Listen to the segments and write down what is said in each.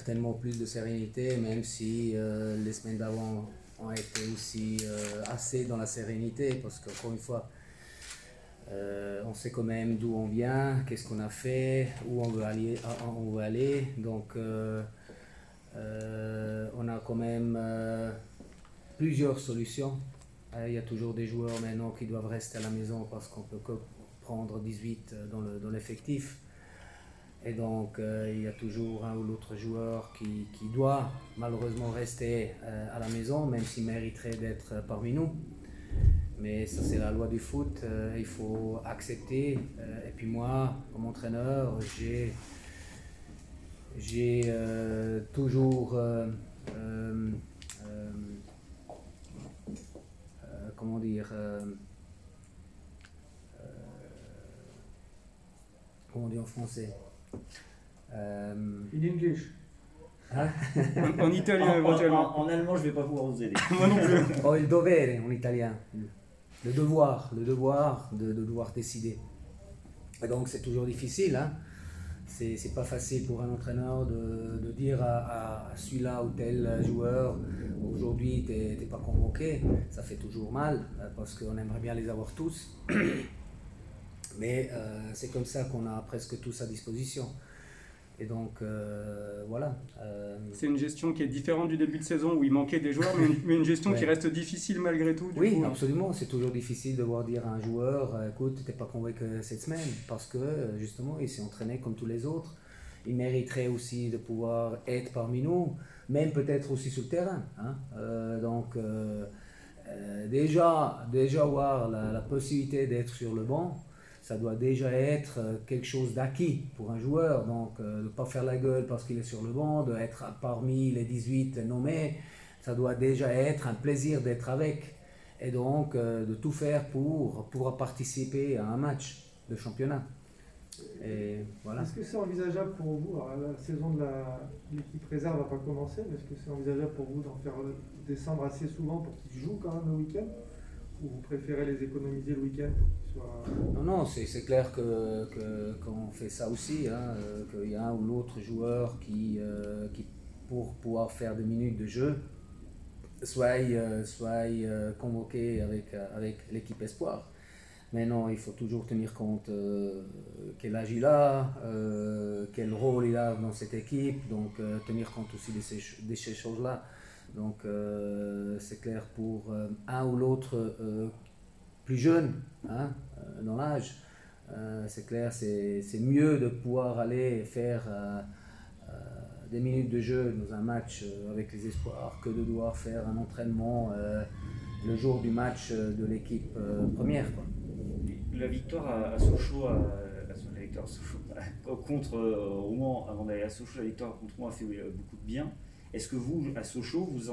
certainement plus de sérénité, même si les semaines d'avant ont été aussi assez dans la sérénité, parce qu'encore une fois, on sait quand même d'où on vient, qu'est-ce qu'on a fait, où on veut aller. Donc, on a quand même plusieurs solutions. Il y a toujours des joueurs maintenant qui doivent rester à la maison parce qu'on peut que prendre 18 dans l'effectif. Et donc, il y a toujours un ou l'autre joueur qui doit malheureusement rester à la maison, même s'il mériterait d'être parmi nous. Mais ça, c'est la loi du foot, il faut accepter. Et puis moi, comme entraîneur, j'ai toujours comment dire, comment on dit en français, In English. hein? En italien éventuellement. En allemand, je ne vais pas pouvoir vous aider. Moi non plus. Oh, il dovere en italien, le devoir de devoir décider. Et donc c'est toujours difficile, hein? C'est pas facile pour un entraîneur de dire à celui-là ou tel joueur aujourd'hui t'es pas convoqué, ça fait toujours mal parce qu'on aimerait bien les avoir tous. Mais c'est comme ça qu'on a presque tous à disposition. Et donc voilà. C'est une gestion qui est différente du début de saison où il manquait des joueurs, mais une gestion Ouais. qui reste difficile malgré tout. Du Oui, coup. absolument. C'est toujours difficile de voir dire à un joueur écoute, t'es pas convaincu cette semaine parce que justement il s'est entraîné comme tous les autres. Il mériterait aussi de pouvoir être parmi nous, même peut-être aussi sur le terrain, hein. Donc déjà avoir la possibilité d'être sur le banc, ça doit déjà être quelque chose d'acquis pour un joueur. Donc de ne pas faire la gueule parce qu'il est sur le banc, d'être parmi les 18 nommés, ça doit déjà être un plaisir d'être avec. Et donc de tout faire pour pouvoir participer à un match de championnat. Et voilà. Est-ce que c'est envisageable pour vous, alors la saison de l'équipe réserve n'a pas commencé, mais est-ce que c'est envisageable pour vous d'en faire descendre assez souvent pour qu'ils jouent quand même le week-end? Ou vous préférez les économiser le week-end pour qu'ils soient... Non, c'est clair qu'on fait ça aussi, hein, qu'il y a un ou l'autre joueur qui, pour pouvoir faire des minutes de jeu, soit convoqué avec l'équipe Espoir. Mais non, il faut toujours tenir compte quel âge il a, quel rôle il a dans cette équipe, donc tenir compte aussi de ces choses-là. Donc c'est clair pour un ou l'autre plus jeune, hein, dans l'âge, c'est clair, c'est mieux de pouvoir aller faire des minutes de jeu dans un match avec les espoirs que de devoir faire un entraînement le jour du match de l'équipe première, quoi. La victoire à Sochaux, la victoire à Sochaux contre Rouen, avant d'aller à Sochaux, la victoire contre Rouen a fait beaucoup de bien. Est-ce que vous, à Sochaux, vous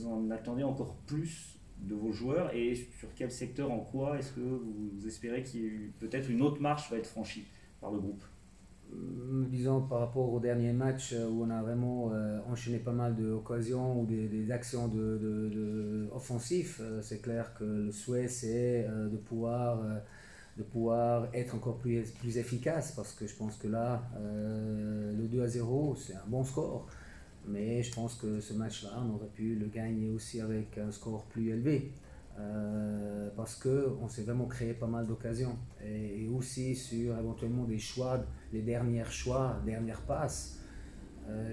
en attendez encore plus de vos joueurs et sur quel secteur, en quoi est-ce que vous espérez qu'il y ait peut-être une autre marche va être franchie par le groupe? Disons par rapport au dernier match où on a vraiment enchaîné pas mal d'occasions ou des actions offensives, c'est clair que le souhait c'est de pouvoir être encore plus efficace parce que je pense que là, le 2-0 c'est un bon score. Mais je pense que ce match-là, on aurait pu le gagner aussi avec un score plus élevé. Parce qu'on s'est vraiment créé pas mal d'occasions. Et aussi sur éventuellement des choix, les dernières passes.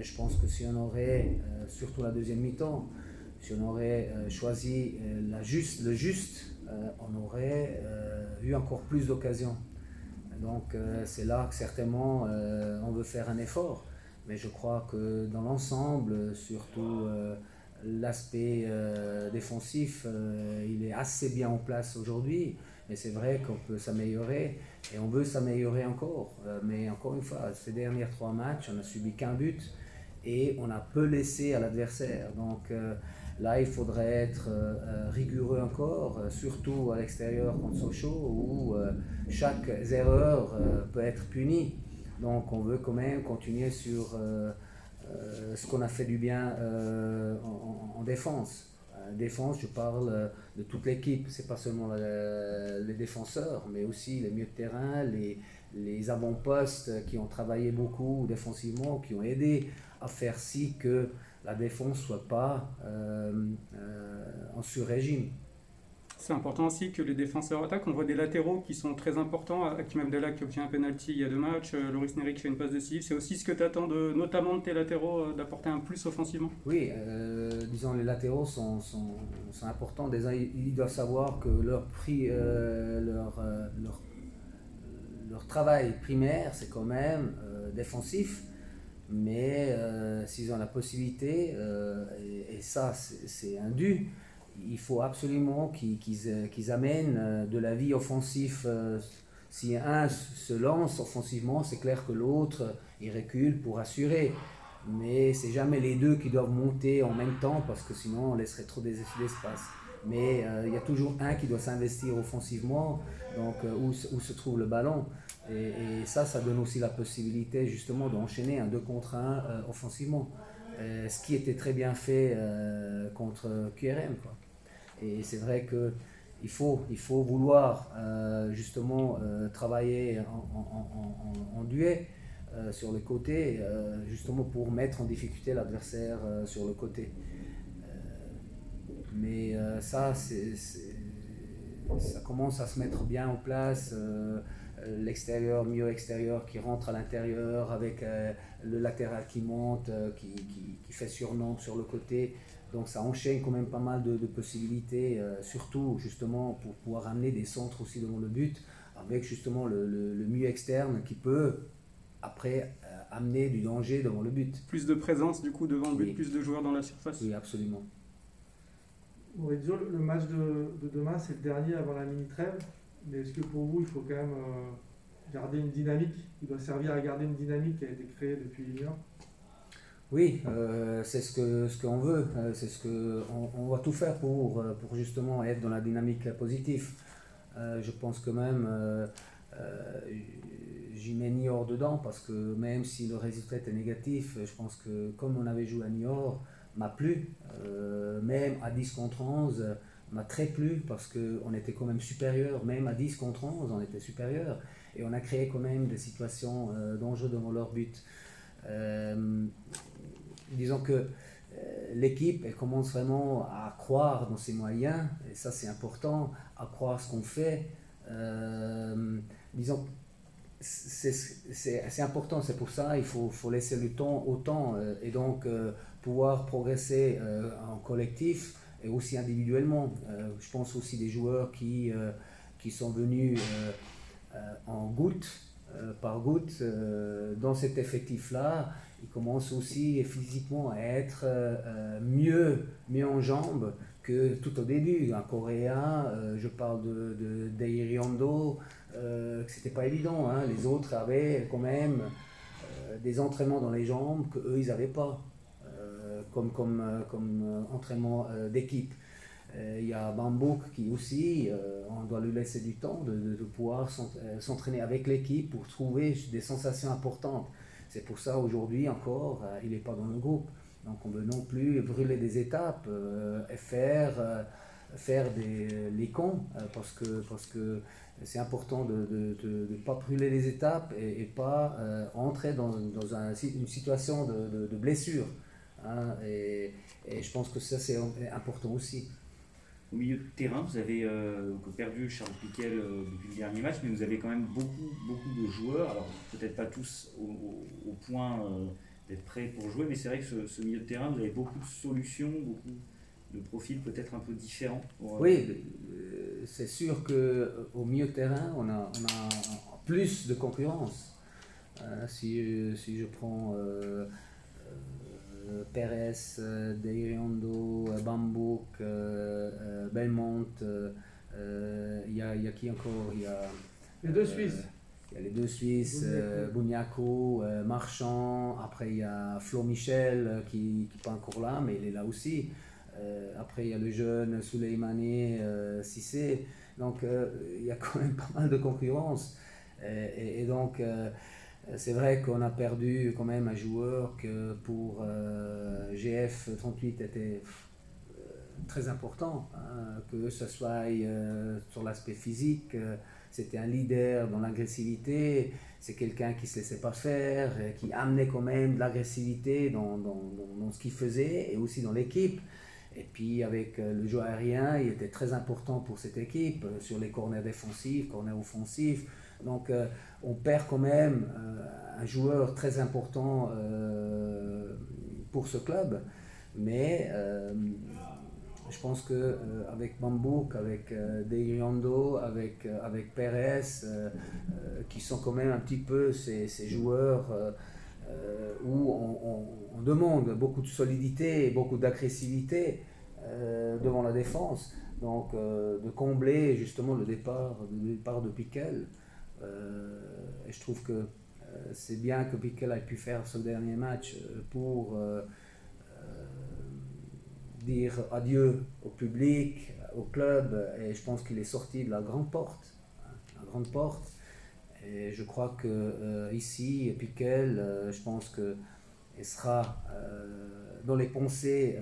Je pense que si on aurait, surtout la deuxième mi-temps, si on aurait choisi le juste, on aurait eu encore plus d'occasions. Donc c'est là que certainement on veut faire un effort. Mais je crois que dans l'ensemble, surtout l'aspect défensif, il est assez bien en place aujourd'hui. Mais c'est vrai qu'on peut s'améliorer et on veut s'améliorer encore. Mais encore une fois, ces derniers 3 matchs, on n'a subi qu'un but et on a peu laissé à l'adversaire. Donc là, il faudrait être rigoureux encore, surtout à l'extérieur contre Sochaux, où chaque erreur peut être punie. Donc on veut quand même continuer sur ce qu'on a fait du bien en défense. Défense, je parle de toute l'équipe, c'est pas seulement les défenseurs, mais aussi les milieux de terrain, les avant-postes qui ont travaillé beaucoup défensivement, qui ont aidé à faire si que la défense ne soit pas en sur-régime. C'est important aussi que les défenseurs attaquent. On voit des latéraux qui sont très importants. Hakim Abdallah qui obtient un penalty il y a 2 matchs. Loris Neri qui fait une passe décisive. C'est aussi ce que tu attends notamment de tes latéraux, d'apporter un plus offensivement. Oui, disons les latéraux sont importants. Déjà, ils doivent savoir que leur travail primaire, c'est quand même défensif. Mais s'ils ont la possibilité, et ça c'est un dû, il faut absolument qu'ils amènent de la vie offensive. Si un se lance offensivement, c'est clair que l'autre il recule pour assurer. Mais c'est jamais les deux qui doivent monter en même temps parce que sinon on laisserait trop d'espace. Mais il y a toujours un qui doit s'investir offensivement, donc où se trouve le ballon. Et ça donne aussi la possibilité justement d'enchaîner un 2 contre 1 offensivement. Ce qui était très bien fait contre QRM, quoi. Et c'est vrai qu'il faut vouloir justement travailler en duet sur le côté, justement pour mettre en difficulté l'adversaire sur le côté. Mais ça commence à se mettre bien en place. L'extérieur, milieu extérieur qui rentre à l'intérieur avec le latéral qui monte, qui fait surnombre sur le côté. Donc ça enchaîne quand même pas mal de possibilités, surtout justement pour pouvoir amener des centres aussi devant le but, avec justement le milieu externe qui peut après amener du danger devant le but. Plus de présence du coup devant le but, Oui. Plus de joueurs dans la surface. Oui, absolument. Maurizio, le match de demain, c'est le dernier avant la mini-trêve. Mais est-ce que pour vous, il faut quand même garder une dynamique? Il doit servir à garder une dynamique qui a été créée depuis une heure. Oui, c'est ce qu'on veut, on va tout faire pour justement être dans la dynamique positive. Je pense que même j'y mets Niort dedans parce que même si le résultat était négatif, je pense que comme on avait joué à Niort, m'a plu, même à 10 contre 11, m'a très plu parce qu'on était quand même supérieur, même à 10 contre 11, on était supérieur et on a créé quand même des situations dangereuses devant leur but. Disons que l'équipe elle commence vraiment à croire dans ses moyens et ça c'est important, à croire ce qu'on fait. Disons c'est important, c'est pour ça il faut laisser le temps au temps et donc pouvoir progresser en collectif et aussi individuellement. Je pense aussi des joueurs qui sont venus en goutte par goutte dans cet effectif-là. Ils commencent aussi physiquement à être mieux en jambes que tout au début. Un Coréen, je parle de Dairiondo, que c'était pas évident, hein. Les autres avaient quand même des entraînements dans les jambes qu'eux ils n'avaient pas, comme entraînement d'équipe. Il y a Bambouk qui aussi, on doit lui laisser du temps de pouvoir s'entraîner avec l'équipe pour trouver des sensations importantes. C'est pour ça aujourd'hui encore, il n'est pas dans le groupe. Donc on ne veut non plus brûler des étapes et faire les cons parce que c'est important de ne pas brûler les étapes et pas entrer dans une situation de blessure. Hein, et je pense que ça c'est important aussi. Au milieu de terrain, vous avez perdu Charles Piquel depuis le dernier match, mais vous avez quand même beaucoup de joueurs. Alors peut-être pas tous au point d'être prêts pour jouer, mais c'est vrai que ce milieu de terrain, vous avez beaucoup de solutions, beaucoup de profils peut-être un peu différents. Oui, c'est sûr qu'au milieu de terrain, on a plus de concurrence. Si je prends Pérez, Dairiondo, Bambouk, Belmont, il y a qui encore? Il y a les deux Suisses. Il y a les deux Suisses, Bouniaco, Marchand. Après il y a Flo Michel qui n'est pas encore là, mais il est là aussi. Après il y a le jeune Souleymane Cissé. Donc il y a quand même pas mal de concurrence. Et donc c'est vrai qu'on a perdu quand même un joueur que pour GF38 était très important, hein, que ce soit sur l'aspect physique. C'était un leader dans l'agressivité, c'est quelqu'un qui ne se laissait pas faire, qui amenait quand même de l'agressivité dans ce qu'il faisait et aussi dans l'équipe. Et puis avec le jeu aérien, il était très important pour cette équipe, sur les corners défensifs, corners offensifs. Donc on perd quand même un joueur très important pour ce club. Mais je pense qu'avec Bambouk, avec Deiriondo, avec Pérez, qui sont quand même un petit peu ces joueurs où on demande beaucoup de solidité et beaucoup d'agressivité devant la défense. Donc de combler justement le départ de Piquel. Et je trouve que c'est bien que Piquel ait pu faire ce dernier match pour dire adieu au public, au club, et je pense qu'il est sorti de la grande porte. La grande porte. Et je crois que ici, Piquel, je pense qu'il sera dans les pensées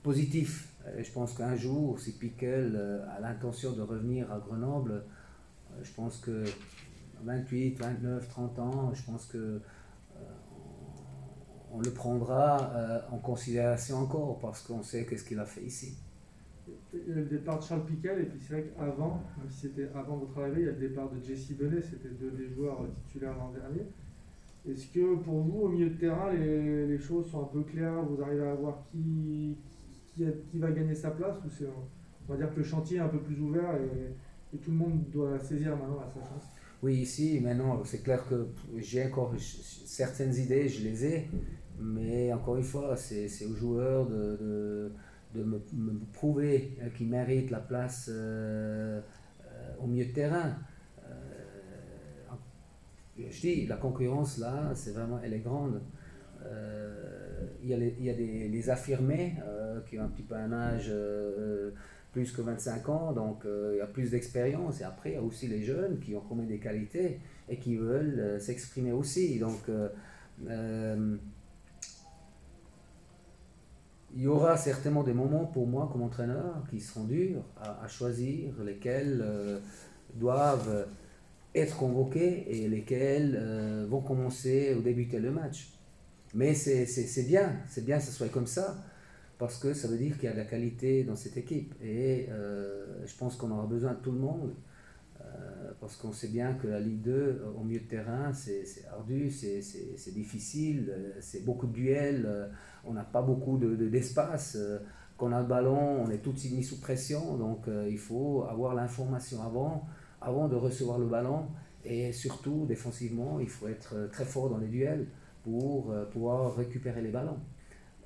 positives. Et je pense qu'un jour, si Piquel a l'intention de revenir à Grenoble, je pense que 28, 29, 30 ans, je pense que on le prendra en considération encore parce qu'on sait qu'est-ce qu'il a fait ici. Il y a le départ de Charles Piquel et puis c'est vrai qu'avant, même si c'était avant votre arrivée, il y a le départ de Jesse Benet, c'était deux des joueurs titulaires l'an dernier. Est-ce que pour vous, au milieu de terrain, les choses sont un peu claires, vous arrivez à voir qui va gagner sa place, ou c'est, on va dire que le chantier est un peu plus ouvert et tout le monde doit saisir maintenant à sa chance? Oui, ici, maintenant, c'est clair que j'ai encore certaines idées, je les ai, mais encore une fois, c'est aux joueurs de me prouver qu'ils méritent la place au milieu de terrain. Je dis, la concurrence là, c'est vraiment, elle est grande. Il y a les affirmés qui ont un petit peu un âge plus que 25 ans, donc il y a plus d'expérience. Et après, il y a aussi les jeunes qui ont quand même des qualités et qui veulent s'exprimer aussi. Donc, il y aura certainement des moments pour moi comme entraîneur qui seront durs à choisir, lesquels doivent être convoqués et lesquels vont commencer ou débuter le match. Mais c'est bien que ce soit comme ça, parce que ça veut dire qu'il y a de la qualité dans cette équipe. Et je pense qu'on aura besoin de tout le monde, parce qu'on sait bien que la Ligue 2, au milieu de terrain, c'est ardu, c'est difficile, c'est beaucoup de duels, on n'a pas beaucoup d'espace. Quand on a le ballon, on est tout de suite mis sous pression, donc il faut avoir l'information avant de recevoir le ballon, et surtout défensivement, il faut être très fort dans les duels pour pouvoir récupérer les ballons.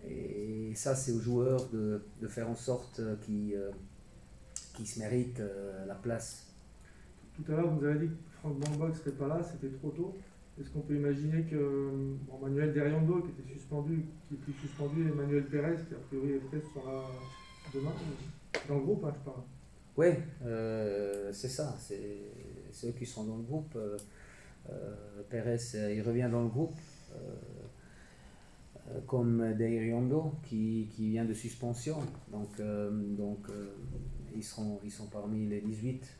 Et ça, c'est aux joueurs de faire en sorte qu'ils se méritent la place. Tout à l'heure, vous avez dit que Franck Bambok ne serait pas là, c'était trop tôt. Est-ce qu'on peut imaginer que Manuel Deiriondo, qui était suspendu, et Manuel Pérez, qui a priori est prêt, sera demain dans le groupe, hein, je parle. Oui, c'est ça, c'est ceux qui sont dans le groupe. Pérez, il revient dans le groupe, comme Deiriondo, qui vient de suspension. Donc ils sont parmi les 18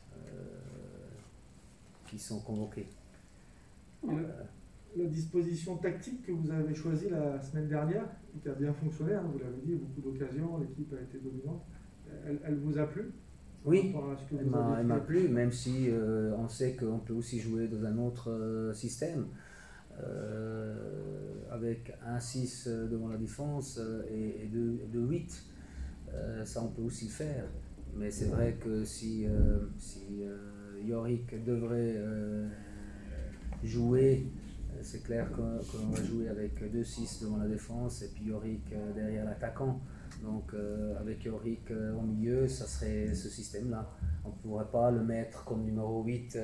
qui sont convoqués. La disposition tactique que vous avez choisie la semaine dernière, qui a bien fonctionné, hein, vous l'avez dit, beaucoup d'occasions, l'équipe a été dominante, elle vous a plu? Oui, elle m'a plu, même si on sait qu'on peut aussi jouer dans un autre système, avec un 6 devant la défense et 2-8. Ça, on peut aussi le faire. Mais c'est vrai que si Yorick devrait jouer, c'est clair qu'on va jouer avec 2-6 devant la défense et puis Yorick derrière l'attaquant. Donc avec Yorick au milieu, ça serait ce système-là. On ne pourrait pas le mettre comme numéro 8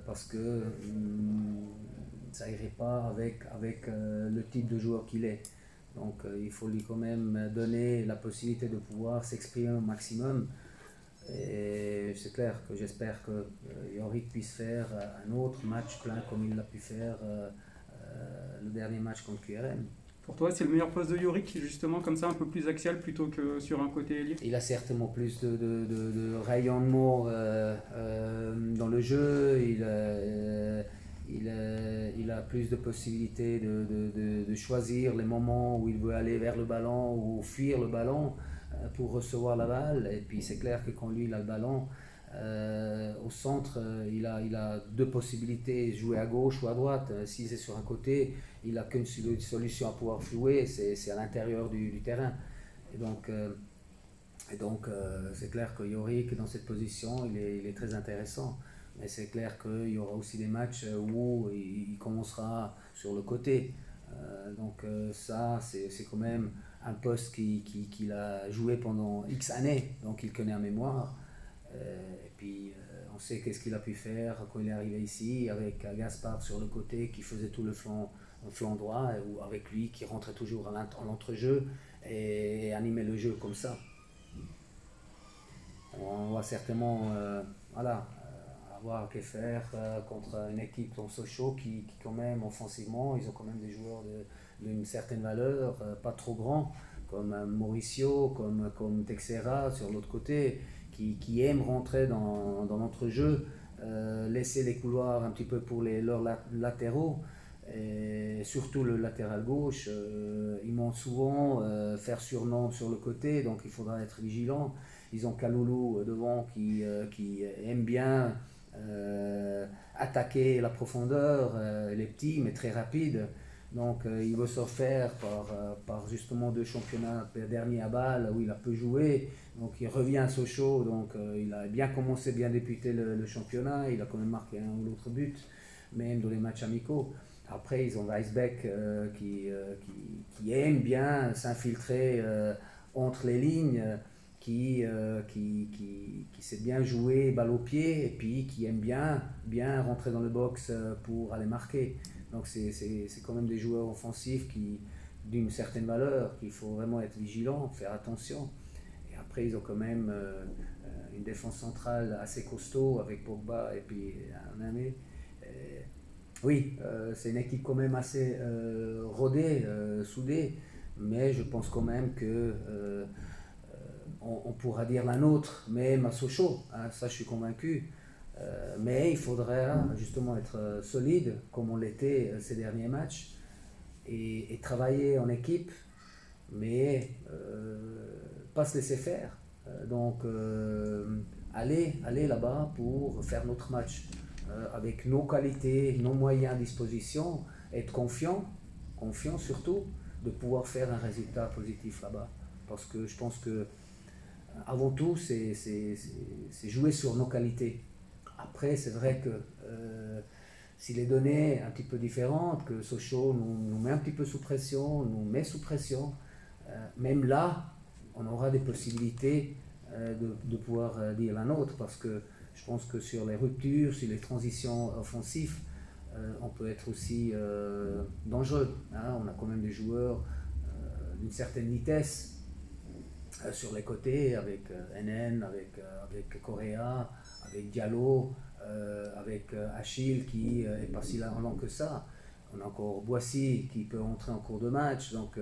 parce que ça n'irait pas avec le type de joueur qu'il est. Donc il faut lui quand même donner la possibilité de pouvoir s'exprimer au maximum. Et c'est clair que j'espère que Yorick puisse faire un autre match plein comme il l'a pu faire le dernier match contre QRM. Pour toi, c'est le meilleur poste de Yorick, justement, comme ça, un peu plus axial plutôt que sur un côté ailier? Il a certainement plus de rayonnement dans le jeu. Il a plus de possibilités de choisir les moments où il veut aller vers le ballon ou fuir le ballon pour recevoir la balle. Et puis c'est clair que quand lui il a le ballon, au centre, il a deux possibilités, jouer à gauche ou à droite. Si c'est sur un côté, il n'a qu'une solution à pouvoir flouer, c'est à l'intérieur du terrain. Et donc, c'est clair que Yorick, dans cette position, il est très intéressant. Mais c'est clair qu'il y aura aussi des matchs où il commencera sur le côté. Ça, c'est quand même un poste qu'il a joué pendant X années, donc il connaît en mémoire. Et puis, on sait qu'est-ce qu'il a pu faire quand il est arrivé ici, avec Gaspard sur le côté qui faisait tout le flanc droit, ou avec lui qui rentrait toujours à l'entrejeu et animait le jeu comme ça. On va certainement avoir qu'à faire contre une équipe comme Sochaux qui quand même offensivement, ils ont quand même des joueurs d'une certaine valeur, pas trop grands, comme Mauricio, comme Texera sur l'autre côté, qui aiment rentrer dans l'entrejeu, laisser les couloirs un petit peu pour leurs latéraux, et surtout le latéral gauche, ils montent souvent faire surnombre sur le côté, donc il faudra être vigilant. Ils ont Kaloulou devant qui aime bien attaquer la profondeur, il est petit mais très rapide. Donc il veut se faire par justement 2 championnats derniers à Bâle où il a peu joué. Donc il revient à Sochaux, donc il a bien commencé, bien débuté le championnat. Il a quand même marqué un ou l'autre but, même dans les matchs amicaux. Après ils ont Weisbeck qui aime bien s'infiltrer entre les lignes. Qui sait bien jouer balle au pied et puis qui aime bien rentrer dans le box pour aller marquer. Donc c'est quand même des joueurs offensifs d'une certaine valeur, qu'il faut vraiment être vigilant, faire attention. Et après ils ont quand même une défense centrale assez costaud avec Pogba et puis Aname. Oui, c'est une équipe quand même assez rodée, soudée, mais je pense quand même que on pourra dire la nôtre, même à Sochaux, hein, ça je suis convaincu. Mais il faudrait justement être solide, comme on l'était ces derniers matchs, et travailler en équipe, mais pas se laisser faire. Aller là-bas pour faire notre match, avec nos qualités, nos moyens à disposition, être confiant surtout, de pouvoir faire un résultat positif là-bas. Parce que je pense que avant tout, c'est jouer sur nos qualités. Après, c'est vrai que si les données un petit peu différentes, que Sochaux nous met un petit peu sous pression, nous met sous pression, même là, on aura des possibilités de pouvoir dire la nôtre, parce que je pense que sur les ruptures, sur les transitions offensives, on peut être aussi dangereux. Hein. On a quand même des joueurs d'une certaine vitesse sur les côtés, avec NN, avec Correa, avec Diallo, avec Achille qui est pas si lent que ça. On a encore Boissy qui peut entrer en cours de match. Donc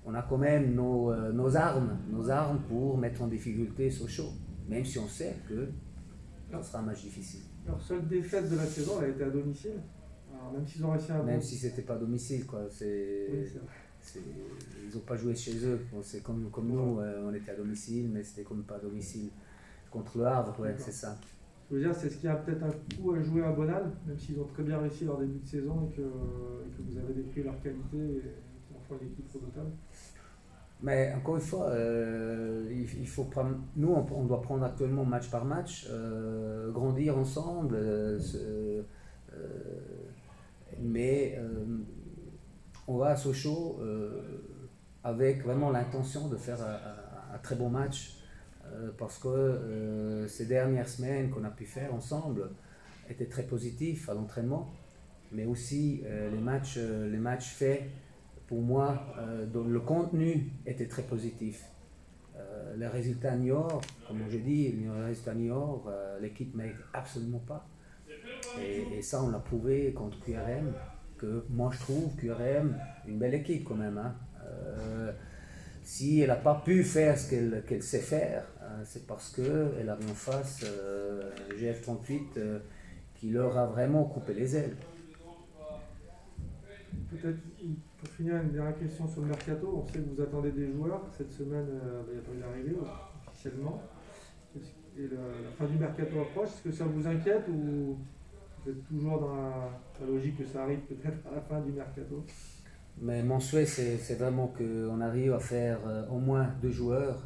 on a quand même nos armes pour mettre en difficulté Sochaux, même si on sait que ça sera un match difficile. Leur seule défaite de la saison, elle a été à domicile. Alors, même s'ils ont réussi à... Même si c'était pas à domicile, quoi. Ils n'ont pas joué chez eux. C'est comme nous, on était à domicile, mais c'était comme pas à domicile. Contre le Havre, ouais, c'est ça. Je veux dire, c'est ce qui a peut-être un coup à jouer à Bonal, même s'ils ont très bien réussi leur début de saison et que vous avez détruit leur qualité et qu'ils en font une équipe redoutable. Mais encore une fois, il faut prendre, nous on doit prendre actuellement match par match, grandir ensemble, mais on va à Sochaux avec vraiment l'intention de faire un très bon match, parce que ces dernières semaines qu'on a pu faire ensemble étaient très positifs à l'entraînement, mais aussi les matchs faits. Pour moi, dont le contenu était très positif. Les résultats à Niort, comme je dis, les résultats à Niort, l'équipe ne mérite absolument pas. Et ça, on l'a prouvé contre QRM, que moi je trouve qu'URM, une belle équipe quand même. Hein. Si elle n'a pas pu faire ce qu'elle sait faire, c'est parce qu'elle avait en face GF38 qui leur a vraiment coupé les ailes. Peut-être pour finir, une dernière question sur le mercato. On sait que vous attendez des joueurs. Cette semaine, il n'y a pas eu d'arrivée officiellement. Et la fin du mercato approche. Est-ce que ça vous inquiète ou vous êtes toujours dans la logique que ça arrive peut-être à la fin du mercato? Mais mon souhait, c'est vraiment qu'on arrive à faire au moins 2 joueurs.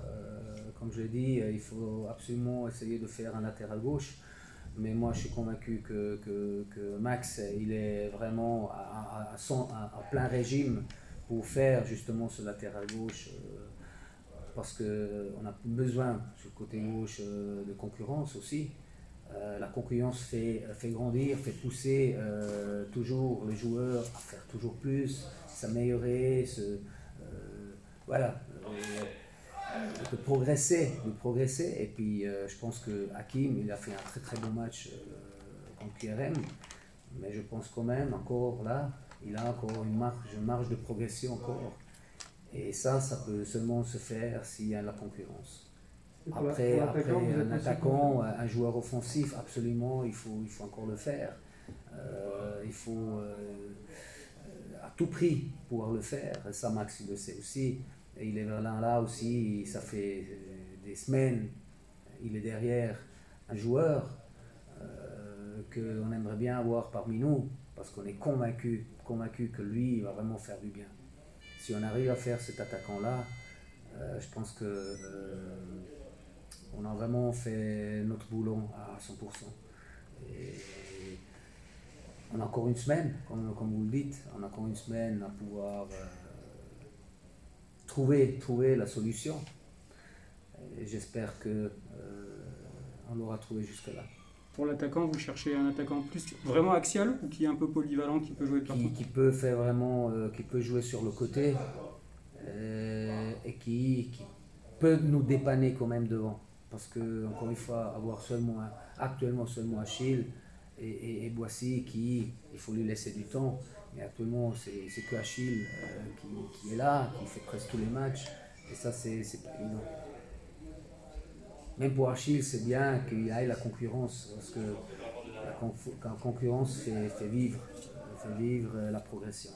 Comme je l'ai dit, il faut absolument essayer de faire un latéral gauche. Mais moi, je suis convaincu que Max, il est vraiment à plein régime pour faire justement ce latéral gauche. Parce qu'on a besoin, sur le côté gauche, de concurrence aussi. La concurrence fait grandir, fait pousser toujours les joueurs à faire toujours plus, s'améliorer, voilà, de progresser. Et puis je pense que Hakim, il a fait un très très bon match contre QRM, mais je pense quand même encore là, il a encore une marge de progression encore. Et ça peut seulement se faire s'il y a la concurrence. Après un attaquant, un joueur offensif, absolument, il faut encore le faire. Il faut à tout prix pouvoir le faire. Et ça, Max, il le sait aussi. Et il est là aussi, ça fait des semaines, il est derrière un joueur qu'on aimerait bien avoir parmi nous, parce qu'on est convaincu que lui, il va vraiment faire du bien. Si on arrive à faire cet attaquant-là, je pense que on a vraiment fait notre boulot à 100%. Et on a encore une semaine, comme vous le dites, on a encore une semaine à pouvoir trouver la solution. Et j'espère que on l'aura trouvé jusque-là. Pour l'attaquant, vous cherchez un attaquant plus vraiment axial ou qui est un peu polyvalent, qui peut jouer de partout? Qui peut faire vraiment, qui peut jouer sur le côté et qui peut nous dépanner quand même devant. Parce que, encore une fois, avoir actuellement seulement Achille et Boissy, il faut lui laisser du temps. Mais actuellement, c'est que Achille qui est là, qui fait presque tous les matchs. Et ça, c'est pas évident. Même pour Achille, c'est bien qu'il y ait la concurrence. Parce que la concurrence fait vivre la progression.